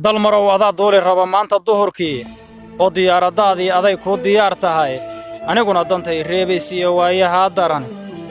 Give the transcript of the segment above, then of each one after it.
dalmarow adaa duuli raba maanta duhurkii oo diyaaradaadii aday kuu diyaar tahay aniguna dantay reebaysiiyo waayahaa daran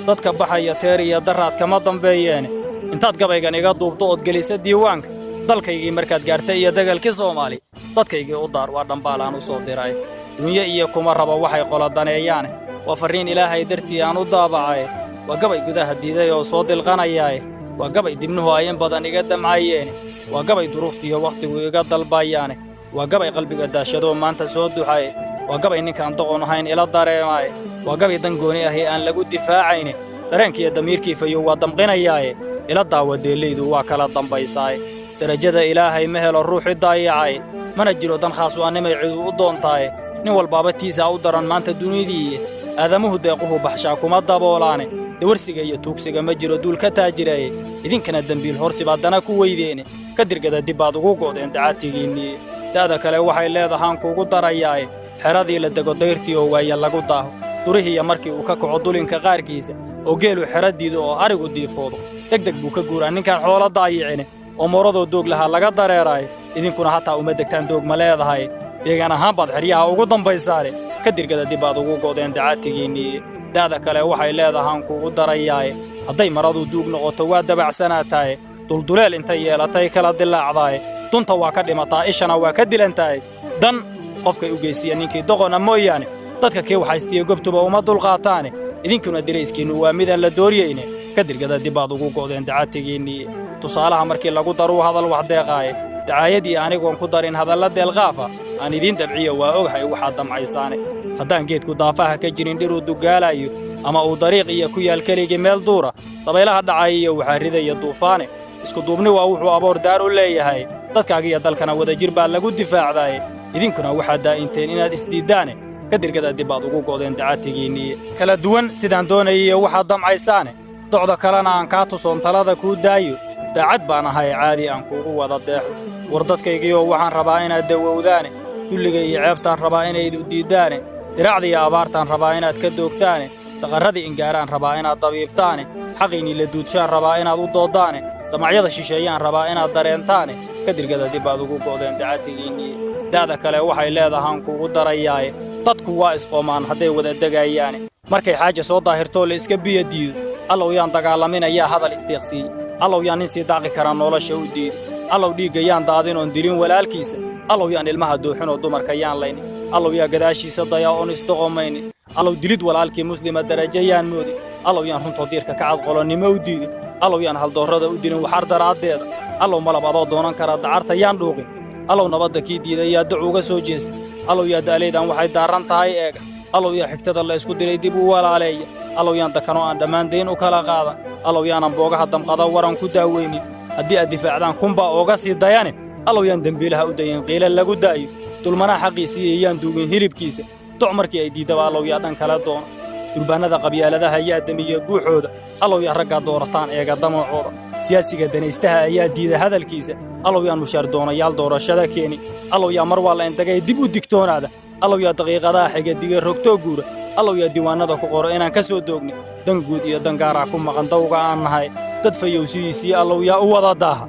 dadka baxaya teer iyo daraad kama dambeeyeen intaad gabaygan iga duubto ood gelisa diiwaanka dalkaygii markaad gaartay iyo dagaalkii Soomaali dadkaygii u daar waa dhambaalaan u soo diray dunya iyo kuma raba waxay qoladaneeyaan waa fariin Ilaahay dartii aan u daabacay waa gabay gudaha diiday oo soo dilqanayay waa gabay dibnuhu ay in badan iga damcayeen waa gabay duruuftiyo waqtigu iga dalbayaan waa gabay qalbiga daashado maanta soo duxay waa gabay ninkaan doqon ahayn ila dareemay waa gabay dan gooni ah aan lagu difaacayn dareenkiisa damiirkii fayo waa damqinayaa ila daawadeelaydu waa kala dambaysaay darajada Ilaahay ma helo ruuxi daayacay mana jiro dan khaas waa nimay cid u doontaay nin walbaaba tiisa u daran maanta dunidii aadamuhu deequhu baxshaa kuma daboolaane dawarsiga iyo tuugsiga ma jiro duul ka taajiray idinkana dambiil horsibaadana ku weydeen ka dirgada dibaad ugu go'deen dacaatigiinii daada kale waxay leedahaan kuugu darayaa xeradii la dago dayrtii oo waaya lagu daaho durihiya markii uu ka kaco dulinka qaarkiisa oo geelu xeradiidu oo arigu diifoodo degdeg buu ka guuraa ninkan xoolo daayicin oo moorado doog laha laga dareeray idinkuna hataa uma degtaan doog ma leedahay deegaan ahaan baad xeryaha ugu dambaysaare ka dirgada dibaad ugu go'deen dacaatigiinii daada kale waxay leedahaan kuugu darayaa hadday maradu duug noqoto waa dabacsanaataay dulduleel intay yeelatay kala dilaacdaay dunta waa ka dhimataa ishana waa ka dilantaay dan qofkay u geysiya ninkii doqona mooyaane dadka kee waxaystiyo gobtuba uma dulqaataane idinkuna dirayskiinnu waa midaan la dooriyeyne ka dirgada dibaad ugu go'deen dacaatigiinnii tusaalaha markii lagu daruu hadal wax deeqaaye dacaayadii anigoon ku darin hadalla deelqaafa aan idiin dabciyo waa oghay waxaad damcaysaane haddaan geedku daafaha ka jirin dhiruu dugaalayo ama uu dariiq iyo ku yaal keligii meel duura dabaylaha dhacay iyo waxaa ridaya duufaane isku duubni waa wuxuu aboor daar u leeyahay dadkaagiyo dalkana wadajir baa lagu difaacdaay idinkuna waxaad daa'inteen inaad isdiiddaane ka dirgada dibaad ugu go'deen dacaatigiinnii kala duwan sidaan doonayiyo waxaad damcaysaane docda kalena aan kaa tusoon talada kuu daayo daacad baan ahay caadi aan kuugu wada deexo war dadkaygiioo waxaan rabaa inaad dawowdaane dulliga iyo ceebtaan rabaa inaydu diiddaane diracdiiyo abaartaan rabaa inaad ka doogtaane daqarradii ingaaraan rabaa inaad dabiibtaane xaqiinnii la duudshaan rabaa inaad u dooddaane damacyada shisheeyaan rabaa inaad dareentaane ka dirgada dibaad ugu go'deen dacaatigiinnii daada kale waxay leedahaan kuugu darayaaye dadku waa isqoomaan hadday wada degayaane markay xaaja soo daahirtoo la iska biyo diido allow yaan dagaalaminayaa hadal istiiqsiiye allow yaan nin sii daaqi karaa nolosha u diidi allow dhiigga yaan daadinoon dilin walaalkiisa allow yaan ilmaha dooxinoo dumarka yaan laynin allow yaa gadaashiisa dayaa oon isdoqomaynin allow dilid walaalkii muslima darajo yaan moodin allow yaan runtoo diirka ka cadqolonnimo u diidin allow yaan haldoorrada u dilin waxar daraaddeeda allow malab adoo doonan kara dacarta yaan dhuuqin allow nabadda kii diiday yaa duc uga soo jeesta allow yaa da'laydan waxay daarran tahay eega allow yaa xigtada la isku diray dib u walaaleeya allow yaan dakanoo aan dhammaan dayn u kala qaadan allow yaanan boogaha damqada waran ku daaweynin haddii aad difaacdaan kunbaa ooga sii dayane allow yaan dembiilaha u dayin qiila lagu daayo dulmanaa xaqiisiiyo yaan duugin hilibkiisa doc markii ay diiddaba allow yaa dhan kala doona durbaannada qabyaaladaha yaa damiya guuxooda allow yaa raggaa doorataan eega damacooda siyaasiga danaystaha ayaa diida hadalkiisa allow yaan mushaar doonayaal doorashada keeni allow yaa mar waa la indagay dib u digtoonaada allow yaa daqiiqadaha xiga diga rogtoo guura allow yaa diiwaannada ku qoro inaan ka soo doogni dan guud iyo dangaaraa ku maqan dawga aan nahay dad fayowsidiisii allow yaa u wada daaha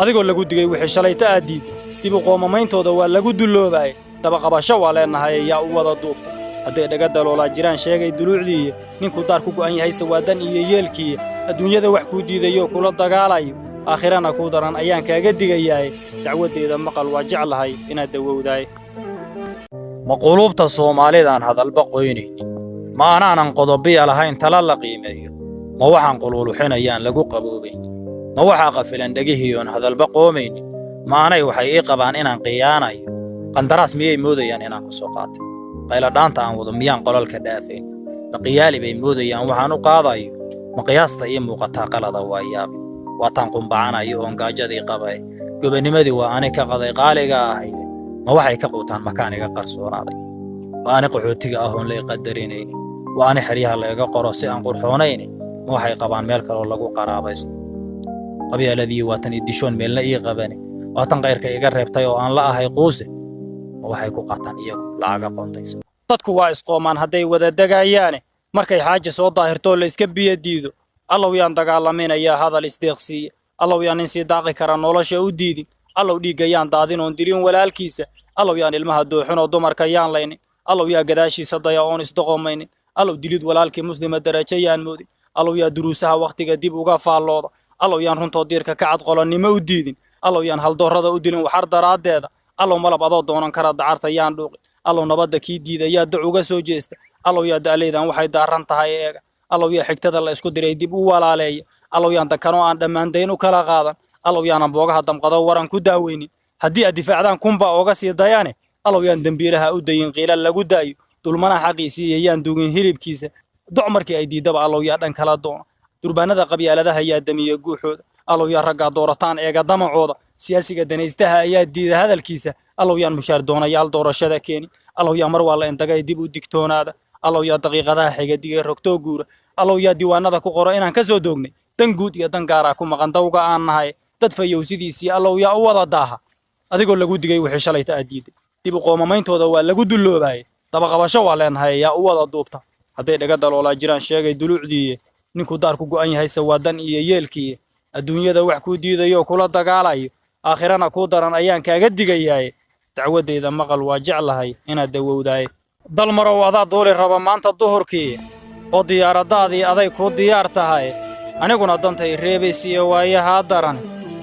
adigoo lagu digay wixii shalayta aad diidda dib u qoomameyntooda waa lagu dulloobaayay dabaqabasho waa leenahay yaa u wada duubta hadday dhaga daloolaa jiraan sheegay duluucdiiya ninkuu daar ku go'an yahay sawaadan iyo yeelkiiya adduunyada wax kuu diidayoo kula dagaalayo aakhirana kuu daran ayaan kaaga digayaaye dacwaddeeda maqal waa jeclahay inaad dawowdaay ma quluubta soomaalidaan hadalba qoynaynin ma anaanan qodobiya lahayn tala la qiimeeyo ma waxaan quluuluxinayaan lagu qaboobaynin ma waxaa qafilan dhegihiyoon hadalba qoomaynin ma anay waxay ii qabaan inaan qiyaanayo qandaraas miyay moodayaan inaan ku soo qaatay qayladhaanta aan wado miyaan qolalka dhaafayn ma qiyaali bay moodayaan waxaan u qaadayo ma qiyaasta ii muuqataa qalada waa yaabi waataan qumbacanayo oon gaajadii qabay gobanimadii waa ani ka qaday qaaliga ahayd ma waxay ka quutaan makaan iga qarsoonaaday waa ani qaxootiga ahoon lay qadarinaynin waa ani xeryaha layga qoro si aan qurxoonaynin ma waxay qabaan meel kaloo lagu qaraabaysto qabyaaladii waatan idishoon meelna ii qabane waatan qayrka iga reebtay oo aan la ahay quuse ma waxay ku qaataan iyagu lacaga qoondayso dadku waa isqoomaan hadday wada degayaane markay xaaja soo daahirtoo la iska biyo diido allow yaan dagaalaminayaa hadal istiiqsiiye allow yaan nin sii daaqi kara nolosha u diidin allow dhiigayaan daadin oon dilin walaalkiisa allow yaan ilmaha dooxin oo dumarka yaan laynin allow yaa gadaashiisa daya oon isdoqomaynin allow dilid walaalkii muslima darajo yaan moodin allow yaa duruusaha wakhtiga dib uga faallooda allow yaan runtoo diirka ka cad qolonnimo u diidin allow yaan haldoorrada u dilin waxar daraaddeeda allow malab adoo doonan kara dacarta yaan dhuuqin allow nabadda kii diida yaa dac uga soo jeesta allow yaa da'laydan waxay daaran tahay eega allow yaa xigtada la isku diray dib u walaaleeya allow yaan dakanoo aan dhammaandayn u kala qaadan allow yaanan boogaha damqado waran ku daaweynin haddii aad difaacdaan kunba ooga sii dayaane allow yaan dembiilaha u dayin qiila lagu daayo dulmanaha xaqiisii iyo yaan dugin hilibkiisa doc markii ay diidaba allow yaa dhan kala doona durbaanada qabyaaladaha yaa damiya guuxooda allow yaa raggaa doorataan eega damacooda siyaasiga danaystaha ayaa diida hadalkiisa allow yaan mushaar doonayaal doorashada keeni allow yaa mar waa la indagay dib u digtoonaada allow yaa daqiiqadaha xiga diga rogtoo guura allow yaa diiwaanada ku qoro inaan ka soo doognay dan guud iyo dan gaaraa ku maqan dawga aan nahay dad fayowsidiisii allow yaa u wada daaha adigoo lagu digay wixii shalayta aad diiday dib u qoomameyntooda waa lagu dulloobaayay dabaqabasho waa leenahay yaa u wada duubta hadday dhaga daloolaa jiraan sheegay duluucdiiye ninku daar ku go'an yahay sawaadan iyo yeelkiiye adduunyada wax kuu diidayo kula dagaalayo aakhirana kuu daran ayaan kaaga digayaaye dacwadeyda maqal waa jeclahay inaad dawowdaaye dal marow adaa duuli raba maanta duhurkii oo diyaaradaadii aday kuu diyaar tahay aniguna dantay reebaysiiyo waayahaa daran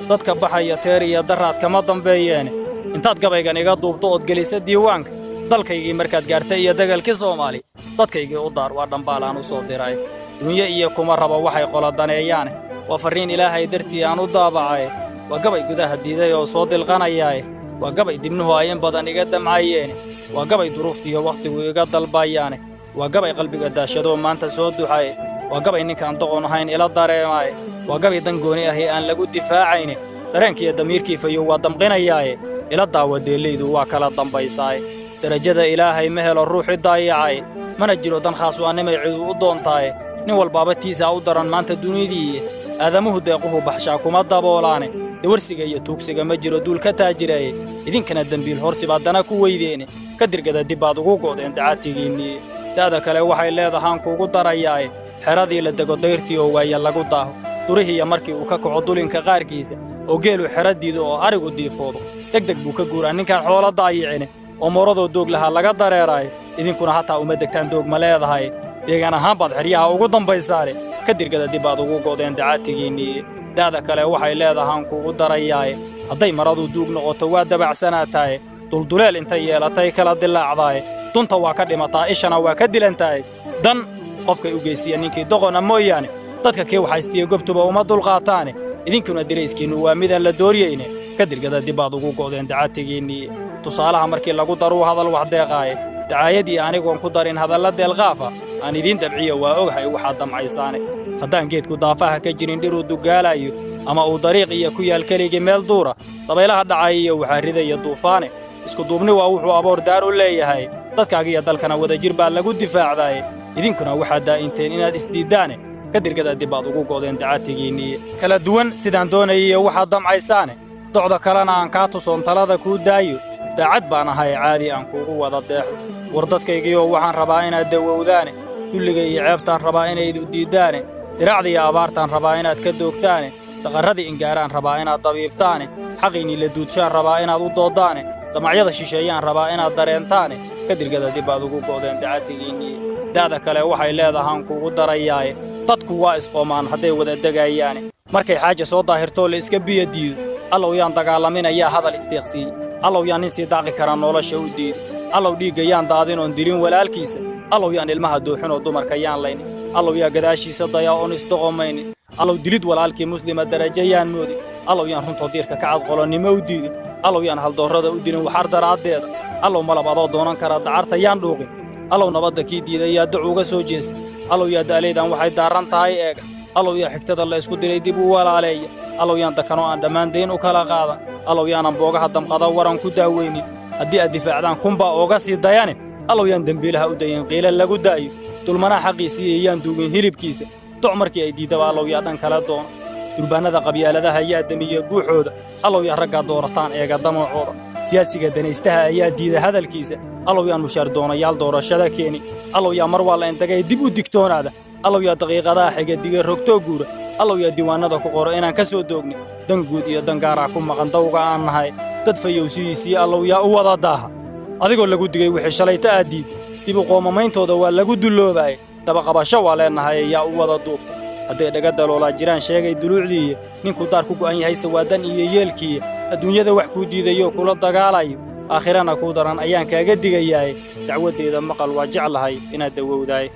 dadka baxaya teer iyo daraad kama dambeeyeene intaad gabaygan iga duubto ood gelisa diiwaanka dalkaygii markaad gaartay iyo dagalkii soomaali dadkaygii u daar waa dhambaalaan u soo diray dunyo iyo kuma raba waxay qola daneeyaane waa farriin ilaahay dartii aan u daabacay waa gabay gudaha diiday oo soo dilqanayaaye waa gabay dibnuhu ay in badan iga damcayeene waa gabay duruuftiiyo wakhtigu iga dalbayaane waa gabay qalbiga daashadoo maanta soo duxaye waa gabay ninkaan doqon ahayn ila dareemaaye waa gabay dan gooni ahi aan lagu difaacayne dareenkiiyo damiirkii fayow waa damqinayaaye ila daawa deellaydu waa kala dambaysaaye darajada ilaahay ma helo ruuxi daayacay mana jiro dan khaas waa nimay cidu u doontaaye nin walbaaba tiisaa u daran maanta dunidiiye aadamuhu deequhu baxshaa kuma daboolaane dawarsiga iyo tuugsiga ma jiro duul ka taajiraye idinkana dembiil horsi baad dana ku weydeene ka dirgada dib baad ugu go'deen dacaatigiinniye da'da kale waxay leedahaan kuugu darayaaye xeradii la dego dayrtii oo waaya lagu daaho durihiiya markii uu ka kaco dulinka qaarkiisa oo geelu xeradiida oo arigu diifoodo degdeg buu ka guuraa ninkaan xoolo daayicine oo mooradoo doog lahaa laga dareeraaye idinkuna hataa uma degtaan doog ma leedahay deegaan ahaan baad xeryaha ugu dambaysaane ka dirgada dib baad ugu go'deen dacaatigiinniye da'da kale waxay leedahaan kuugu darayaaye hadday maradu duug noqoto waa dabacsanaataaye dulduleel intay yeelatay kala dilaacdaaye dunta waa ka dhimataa ishana waa ka dilantahay dan qofkay u geysiya ninkii doqona mooyaane dadka kii waxaystiyo gobtuba uma dulqaataane idinkuna dirayskiinnu waa midaan la dooriyeyne ka dirgada dib baad ugu go'deen dacaatigiinniye tusaalaha markii lagu daruu hadal wax deeqaaye dacaayadii anigoon ku darin hadalla deelqaafa aan idiin dabciyo waa ogahay waxaad damcaysaane haddaan geedku daafaha ka jirin dhiruu dugaalayo ama uu dariiq iyo ku yaal keligii meel duura dabaylaha dhacay iyo waxaa ridaya duufaane isku duubni waa wuxuu aboor daar u leeyahay dadkaagiyo dalkana wadajir baa lagu difaacdaaye idinkuna waxaad daa'inteen inaad isdiiddaane ka dirgada dib baad ugu go'deen dacaatigiinniye kala duwan sidaan doonayaiyo waxaad damcaysaane docda kalena aan kaa tusoon talada kuu daayo daacad baan ahay caadi aan kuugu wada deexo war dadkaygiioo waxaan rabaa inaad dawowdaane dulliga iyo ceebtaan rabaa inaydu diiddaane diracdiiyo abaartaan rabaa inaad ka doogtaane daqarradii ingaaraan rabaa inaad dabiibtaane xaqiinnii la duudshaan rabaa inaad u dooddaane damacyada shisheeyaan rabaa inaad dareentaane ka dirgada dib baad ugu go'deen dacaatigiinniye da'da kale waxay leedahaan kuugu darayaaye dadku waa isqoomaan hadday wada degayaane markay xaaja soo daahirtoo la iska biyo diido allow yaan dagaalaminayaa hadal isteeqsiiye allow yaan nin sii daaqi karaa nolosha u diiday allow dhiigga yaan daadin oon dilin walaalkiisa allow yaan ilmaha dooxin oo dumarka yaan laynin allow yaa gadaashiisa daya oon isdoqomaynin allow dilid walaalkii muslima darajo yaan moodin allow yaan runtoo diirka ka cad qolonnimo u diidin allow yaan haldoorrada u dilin waxar daraaddeeda allow malab adoo doonan kara dacarta yaan dhuuqin allow nabadda kii diiday yaa duc uga soo jeesta allow yaa da'laydan waxay daaran tahay eega allow yaa xigtada la isku diray dib u walaaleeya allow yaan dakanoo aan dhammaandayn u kala qaadan allow yaanan boogaha damqada waran ku daaweynin haddii aad difaacdaan kunbaa ooga sii dayane allow yaan dembiilaha u dayin qiila lagu daayo dulmanaha xaqiisiiyo yaan duugin hilibkiisa doc markii ay diiddaba allow yaa dhan kala doona durbaanada qabyaaladaha yaa damiya guuxooda allow yaa raggaa doorataan eega damacooda siyaasiga danaystaha ayaa diida hadalkiisa allow yaan mushaar doonayaal doorashada keeni allow yaa mar waa la indagay dib u digtoonaada allow yaa daqiiqadaha xiga diga rogtoo guura allow yaa diiwaanada ku qoro inaan ka soo doogni dan guud iyo dan gaar ah ku maqan dawga aan nahay dad fayowsidiisii allow yaa u wada daaha adigoo lagu digay wixii shalayta aad diiday dib u qoomameyntooda waa lagu dulloobaay dabaqabasho waa leenahay yaa u wada duubtay hadday dhaga daloolaa jiraan sheegay duluucdiiya ninku daar ku go'an yahay sawaadan iyo yeelkiiya adduunyada wax kuu diidayo kula dagaalayo aakhirana kuu daran ayaan kaaga digayaay dacwaddeeda maqal waa jeclahay inaad dawowdaay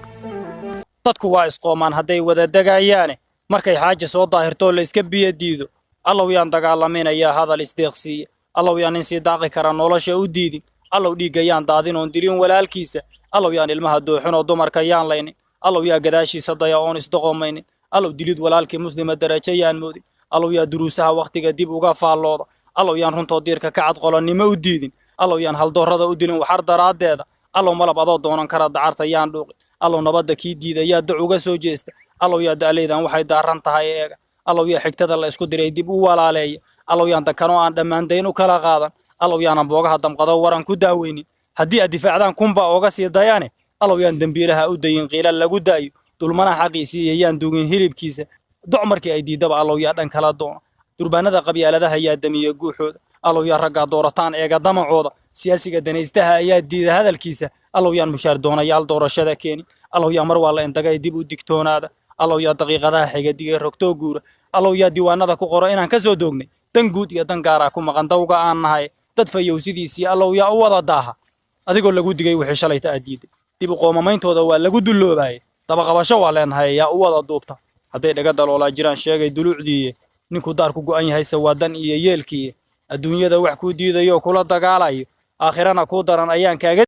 dadku waa isqoomaan hadday wada degayaane markay xaaja soo daahirtoo la iska biyo diido allow yaan dagaalamaynayaa hadal isdeeqsiiya allow yaan nin sii daaqi kara nolosha u diidin allow dhiigga yaan daadin oon dilin walaalkiisa allow yaan ilmaha dooxin oo dumarka yaan laynin allow yaa gadaashiisa daya oon isdoqomaynin allow dilid walaalkii muslima darajo yaan moodin allow yaa duruusaha wakhtiga dib uga faallooda allow yaan runtoo diirka ka cadqolonnimo u diidin allow yaan haldoorrada u dilin waxar daraaddeeda allow malab adoo doonan kara dacarta yaan dhuuqin allow nabadda kii diida yaa dac uga soo jeesta allow yaa da'laydan waxay daarran tahay eega allow yaa xigtada la isku diray dib u walaaleeya allow yaan dakanoo aan dhammaandayn u kala qaadan allow yaanan boogaha damqado waran ku daaweynin haddii aad difaacdaan kunba oga sii dayaane allow yaan dembiilaha u dayin qiila lagu daayo dulmanaha xaqiisii iyo yaan dugin hilibkiisa doc markii ay diidaba allow yaa dhan kala doona durbaanada qabyaaladaha yaa damiya guuxooda allow yaa raggaa doorataan eega damacooda siyaasiga danaystaha ayaa diida hadalkiisa allow yaan mushaar doonayaal doorashada keeni allow yaa mar waa la indagay dib u digtoonaada allow yaa daqiiqadaha xiga digay rogtoo guura allow yaa diiwaanada ku qoro inaan ka soo doognay dan guud iyo dan gaar ah ku maqan dawga aan nahay dad fayowsidiisii allow yaa u wada daaha adigoo lagu digay wixii shalayta aad diiday dib u qoomameyntooda waa lagu dulloobaay dabaqabasho waa leenahay yaa u wada duubta hadday dhaga daloolaa jiraan sheegay duluucdiiya ninku daar ku go'an yahay sawaadan iyo yeelkiiya adduunyada wax kuu diidayo kula dagaalayo aakhirana kuu daran ayaan kaaga